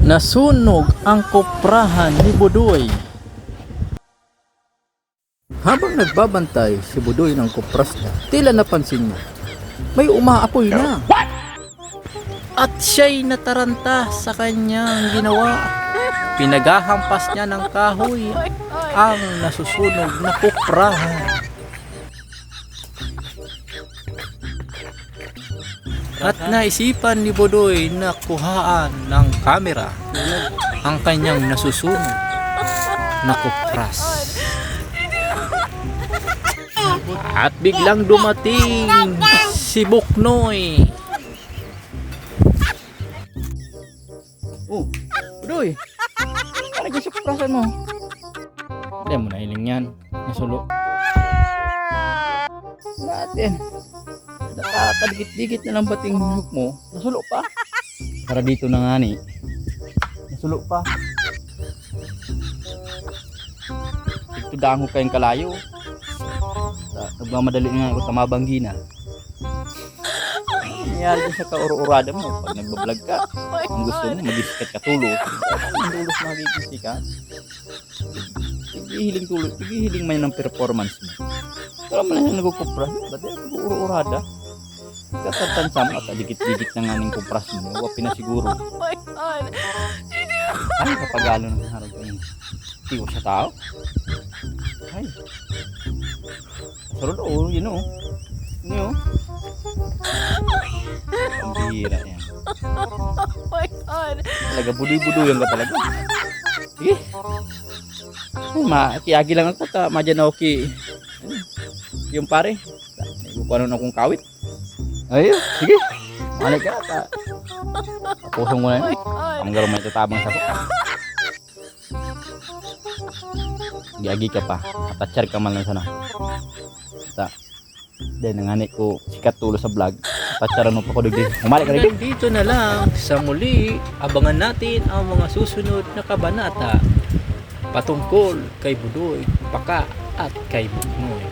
Nasunog ang koprahan ni Budoy. Habang nagbabantay si Budoy ng kopras niya, tila napansin niya, may umaapoy na. At siya'y nataranta sa kanyang ginawa. Pinaghahampas niya ng kahoy ang nasusunog na koprahan. At naisipan ni Budoy na kuhaan ng kamera ang kanyang nasusunog na kopras. At biglang dumating si Buknoy. Oh, Budoy, ano yung sa koprasan mo? Hindi mo na hiling yan, nasulo. Natin. Nakakadikit-dikit na lang bating hook mo. Nasulo pa. Para dito na nga ni. Nasulo pa. Ito daan ko kayong kalayo. Nagmamadali nga ako tamabanggi na. Nangyari din sa kauro-urada mo. Pag nagbablog ka, kung gusto mo mag-isikat ka tulo. Ang tulos magigisikat. Hihiling tulo. Hihiling man ng performance mo. Pero man na nagkukupra. Ba't yung nag-uuro-urada? Katatansya mo at dikit-dikit na nga ng kupras mo. Wapin na siguro. Ay, kapagalo ng harap ko yun. Tiyo sa tao. Ay. Sarod o, yun o. Yun o. Ang bihira yan. Talaga, budoy-budoyan ka talaga. Sige. Ay, makiagi lang ako. Madyan na okay. Yung pare. Kukuhanon akong kawit. Ayun, sige. Malik ka. Pusong mo na yun. Ang garo may tatabang sa ko. Giagi ka pa. Atachar ka man lang sana. Then nanganit ko sikat tulo sa vlog. Atachar mo pa ko dugdi. Umalik ka rin. Dito na lang sa muli. Abangan natin ang mga susunod na kabanata patungkol kay Budoy, Paka at kay Buknoy.